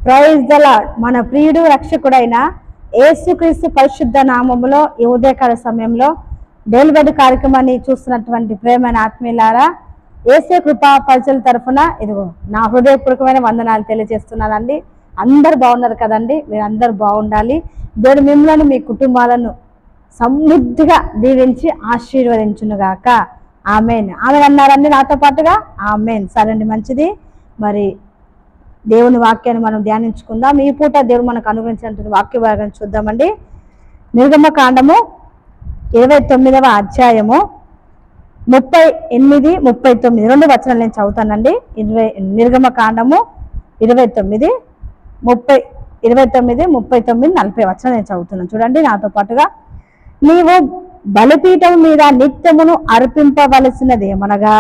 Praise the lord. మన ప్రియుడు రక్షకుడైన యేసుక్రీస్తు పరిశుద్ధ నామములో ఈ ఉదయకాల సమయంలో డెలివరీ కార్యక్రమాన్ని చూస్తున్నటువంటి ప్రేమైన ఆత్మీయులారా, యేసు కృపా పరిచయం తరఫున ఇదిగో నా హృదయపూర్వకమైన వందనాలు తెలియజేస్తున్నానండి. అందరు బాగున్నారు కదండి. మీరు అందరు బాగుండాలి. దేవుడు మిమ్మల్ని మీ కుటుంబాలను సమృద్ధిగా దీవించి ఆశీర్వదించునుగాక. ఆమెన్. ఆమె అన్నారండి నాతో పాటుగా. ఆమెన్. సరే అండి, మంచిది. మరి దేవుని వాక్యాన్ని మనం ధ్యానించుకుందాం. ఈ పూట దేవుడు మనకు అనుగ్రహించినటువంటి వాక్య భాగాన్ని చూద్దామండి. నిర్గమకాండము 29వ అధ్యాయము 38, 39 రెండు వచనాలు నేను చదువుతానండి. నిర్గమకాండము 29, 39, 40 వచనాలు నేను చదువుతున్నాను. చూడండి నాతో పాటుగా. నీవు బలిపీఠం మీద నిత్యమును అర్పింపవలసినదేమనగా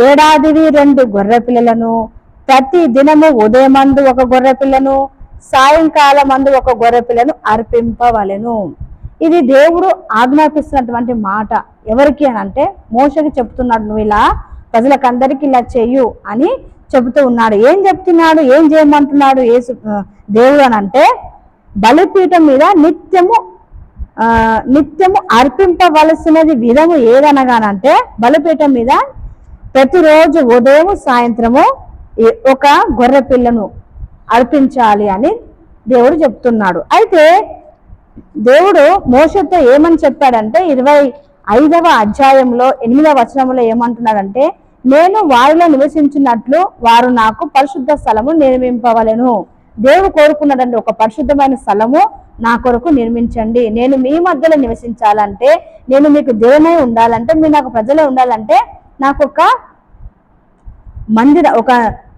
ఏడాదివి 2 గొర్రె పిల్లలను, ప్రతి దినము ఉదయమందు 1 గొర్రె పిల్లను, సాయంకాలమందు 1 గొర్రె పిల్లను అర్పింపవలెను. ఇది దేవుడు ఆజ్ఞాపిస్తున్నటువంటి మాట. ఎవరికి అని అంటే మోషకి చెప్తున్నాడు, నువ్వు ఇలా ప్రజలకందరికీ ఇలా చెయ్యు అని చెబుతూ ఉన్నాడు. ఏం చెప్తున్నాడు, ఏం చేయమంటున్నాడు దేవుడు అని అంటే, బలిపీఠం మీద నిత్యము అర్పింపవలసినది విధము ఏదనగానంటే, బలిపీఠం మీద ప్రతిరోజు ఉదయం సాయంత్రము 1 గొర్రె పిల్లను అర్పించాలి అని దేవుడు చెప్తున్నాడు. అయితే దేవుడు మోషతో ఏమని చెప్పాడంటే 25వ అధ్యాయంలో 8వ వచనంలో ఏమంటున్నాడంటే, నేను వారిలో నివసించినట్లు వారు నాకు పరిశుద్ధ స్థలము నిర్మింపవలెను. దేవుడు కోరుకున్నాడండి, ఒక పరిశుద్ధమైన స్థలము నా కొరకు నిర్మించండి. నేను మీ మధ్యలో నివసించాలంటే, నేను మీకు దేవునై ఉండాలంటే, మీరు నాకు ప్రజలే ఉండాలంటే, నాకు ఒక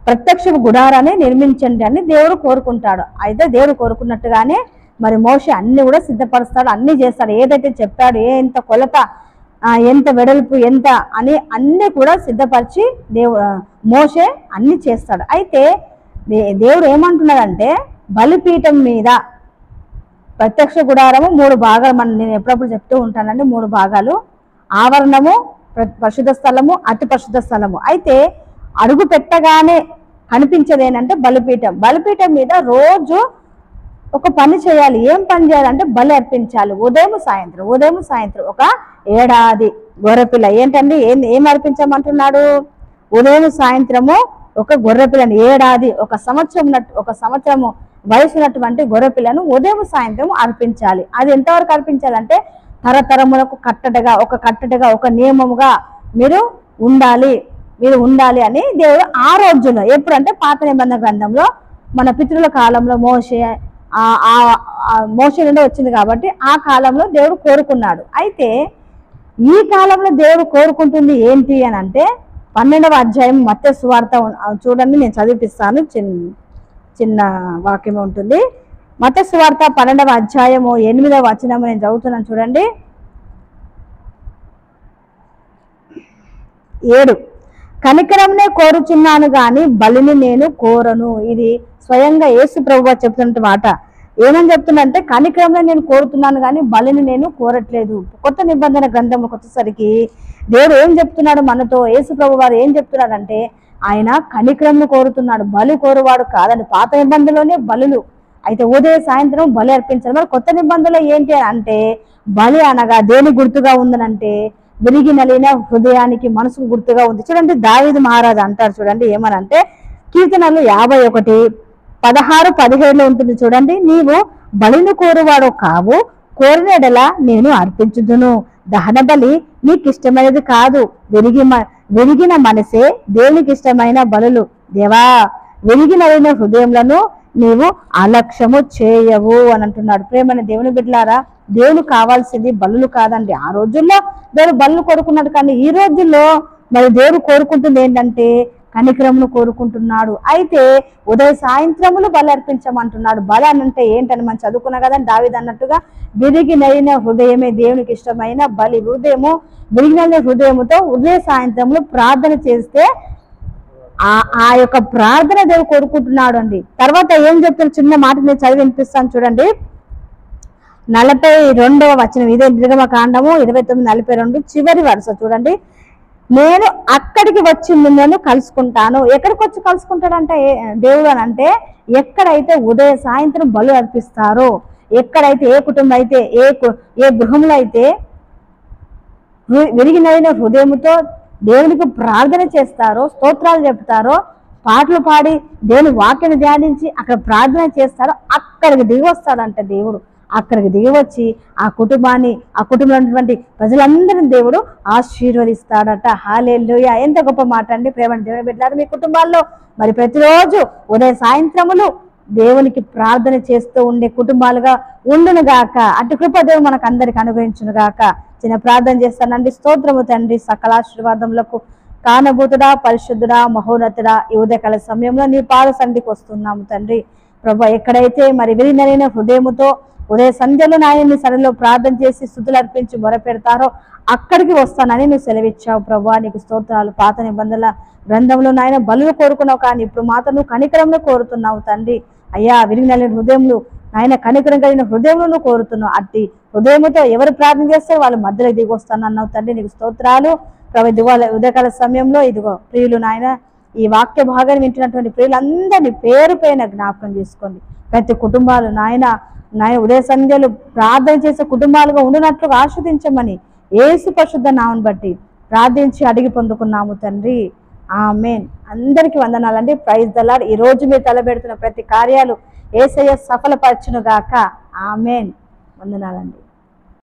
ప్రత్యక్ష గుడారాన్ని నిర్మించండి అని దేవుడు కోరుకుంటాడు. అయితే దేవుడు కోరుకున్నట్టుగానే మరి మోషే అన్ని కూడా సిద్ధపరుస్తాడు, అన్ని చేస్తాడు. ఏదైతే చెప్పాడు, ఎంత కొలత, ఎంత వెడల్పు, ఎంత అని అన్ని కూడా సిద్ధపరిచి మోషే అన్ని చేస్తాడు. అయితే దేవుడు ఏమంటున్నాడంటే, బలిపీఠం మీద ప్రత్యక్ష గుడారము 3 భాగాలు, నేను ఎప్పుడప్పుడు చెప్తూ ఉంటానండి. 3 భాగాలు: ఆవరణము, పరిశుద్ధ స్థలము, అతి పరిశుద్ధ స్థలము. అయితే అడుగు పెట్టగానే కనిపించేది ఏంటంటే బలిపీఠం. బలిపీఠం మీద రోజు ఒక పని చేయాలి. ఏం పని చేయాలంటే బలి అర్పించాలి. ఉదయం సాయంత్రం 1 ఏడాది గొర్రెపిల్ల. ఏంటండి, ఏం అర్పించమంటున్నాడు? ఉదయం సాయంత్రము 1 గొర్రెపిల్లని, ఏడాది 1 సంవత్సరము వయసు ఉన్నటువంటి గొర్రెపిల్లను ఉదయం సాయంత్రం అర్పించాలి. అది ఎంతవరకు అర్పించాలంటే తరతరములకు కట్టడగా, ఒక నియమముగా మీరు ఉండాలి అని దేవుడు ఆ రోజుల్లో, ఎప్పుడంటే పాత నిబంధన గ్రంథంలో మన పితృల కాలంలో మోషే నుండి వచ్చింది కాబట్టి ఆ కాలంలో దేవుడు కోరుకున్నాడు. అయితే ఈ కాలంలో దేవుడు కోరుకుంటుంది ఏంటి అని అంటే, 12వ అధ్యాయం మత్తయి సువార్త చూడండి, నేను చదివిపిస్తాను. చిన్న వాక్యం ఉంటుంది. మత్తయి సువార్త 12వ అధ్యాయము 8వ వచనము నేను చదువుతున్నాను. చూడండి. 7 కనికరంనే కోరుచున్నాను గాని బలిని నేను కోరను. ఇది స్వయంగా యేసు ప్రభువు చెప్తున్న మాట. ఏమని చెప్తున్నంటే, కనికరంలో నేను కోరుతున్నాను కానీ బలిని నేను కోరట్లేదు. కొత్త నిబంధన గ్రంథంలోకి వచ్చేసరికి దేవుడు ఏం చెప్తున్నాడు మనతో, యేసు ప్రభు వారు ఏం చెప్తున్నాడంటే, ఆయన కనికరంను కోరుతున్నాడు, బలి కోరువాడు కాదండి. పాత నిబంధనలోనే బలులు, అయితే ఉదయం సాయంత్రం బలి అర్పించాలి. మరి కొత్త నిబంధనలో ఏంటి అంటే, బలి అనగా దేని గుర్తుగా ఉందనంటే, విరిగి నలిగిన హృదయానికి, మనసుకు గుర్తుగా ఉంది. చూడండి, దావీదు మహారాజు అంటారు చూడండి, ఏమనంటే కీర్తనలు 51, 16, 17 ఉంటుంది చూడండి. నీవు బలిని కోరువాడు కావు, కోరినడలా నేను అర్పించుదును. దహన బలి నీకు ఇష్టమైనది కాదు, విరిగిన మనసే దేవునికి ఇష్టమైన బలులు. దేవా, విరిగి నలిగిన హృదయములను నీవు అలక్ష్యము చేయవు అని అంటున్నాడు. ప్రేమైన దేవుని బిడ్డలారా, దేవుడు కావాల్సింది బలులు కాదండి. ఆ రోజుల్లో దేవుడు బలులు కోరుకున్నాడు, కానీ ఈ రోజుల్లో మరి దేవుడు కోరుకుంటుంది ఏంటంటే కనికరమును కోరుకుంటున్నాడు. అయితే ఉదయ సాయంత్రములు బలి అర్పించమంటున్నాడు. బలి అంటే ఏంటని మనం చదువుకున్నా కదండి. దావీదు అన్నట్టుగా విరిగినైన హృదయమే దేవునికి ఇష్టమైన బలి. విరిగిన హృదయముతో ఉదయ సాయంత్రములు ప్రార్థన చేస్తే ఆ యొక్క ప్రార్థన దేవుడు కోరుకుంటున్నాడు అండి. తర్వాత ఏం చెప్తారు, చిన్న మాట నేను చదివి వినిపిస్తాను చూడండి. 42వ వచనం, ఇదే నిర్గమకాండము 29, 42 చివరి వరుస చూడండి. నేను అక్కడికి వచ్చి మిమ్మల్ని కలుసుకుంటాను. ఎక్కడికి వచ్చి కలుసుకుంటాడంటే దేవుడు అని అంటే ఎక్కడైతే ఉదయ సాయంత్రం బలు అర్పిస్తారో, ఎక్కడైతే ఏ కుటుంబం అయితే ఏ గృహంలో అయితే విరిగినైన హృదయంతో దేవునికి ప్రార్థన చేస్తారో, స్తోత్రాలు చెప్తారో, పాటలు పాడి దేవుని వాక్యాన్ని ధ్యానించి అక్కడ ప్రార్థన చేస్తారో అక్కడికి దిగి వస్తాడంట దేవుడు. అక్కడికి దిగి వచ్చి ఆ కుటుంబాన్ని, ఆ కుటుంబంలో ఉన్నటువంటి ప్రజలందరినీ దేవుడు ఆశీర్వదిస్తాడట. హల్లెలూయా! ఎంత గొప్ప మాట అండి. ప్రేమ దేవుని బిడ్డలారా, మీ కుటుంబాల్లో మరి ప్రతిరోజు ఉదయ సాయంత్రములు దేవునికి ప్రార్థన చేస్తూ ఉండే కుటుంబాలుగా ఉండును గాక. అటు కృప దేవుడు మనకు అందరికి అనుగ్రహించును గాక. చిన్న ప్రార్థన చేస్తానండి. స్తోత్రము తండ్రి, సకల ఆశీర్వాదములకు కానభూతుడా, పరిశుద్ధుడా, మహోన్నతుడా, ఈ ఉదయకాల సమయంలో నీ పాద సన్నిధికి వస్తున్నాము తండ్రి. ప్రభా, ఎక్కడైతే మరి విరినైన హృదయముతో ఉదయ సంధ్యలో నాయన్ని సరలో ప్రార్థన చేసి స్తుతులు అర్పించి మొరపెడతారో అక్కడికి వస్తానని నువ్వు సెలవిచ్చావు ప్రభా. నీకు స్తోత్రాలు. పాత నిబంధనల గ్రంథంలో నాయన బలులు కోరుకున్నావు, కానీ ఇప్పుడు మాత్రం నువ్వు కనికరంలో కోరుతున్నావు తండ్రి. అయ్యా, విరిగిన హృదయంలో నాయన కనికరం కలిగిన హృదయంలో నువ్వు కోరుతున్నావు. అట్టి హృదయంతో ఎవరు ప్రార్థన చేస్తారో వాళ్ళు మధ్యలో దిగి వస్తానన్నావు తండ్రి. నీకు స్తోత్రాలు ప్రభు. ఉదయకాల సమయంలో ఇదిగో ప్రియులు నాయన ఈ వాక్య భాగాన్ని వింటున్నటువంటి ప్రియులందరినీ పేరు పైన జ్ఞాపకం చేసుకోండి. ప్రతి కుటుంబాలు నాయన ఉదయ సంధ్యలు ప్రార్థన చేసే కుటుంబాలుగా ఉండునట్లుగా ఆస్వాదించమని యేసు పరిశుద్ధ నామమును బట్టి ప్రార్థించి అడిగి పొందుకున్నాము తండ్రి. ఆమేన్. అందరికీ వందనాలండి. Praise the Lord. ఈ రోజు మీరు తలబెడుతున్న ప్రతి కార్యాలు యేసయ్య సఫలపరచును గాక. ఆమేన్. వందనాలండి.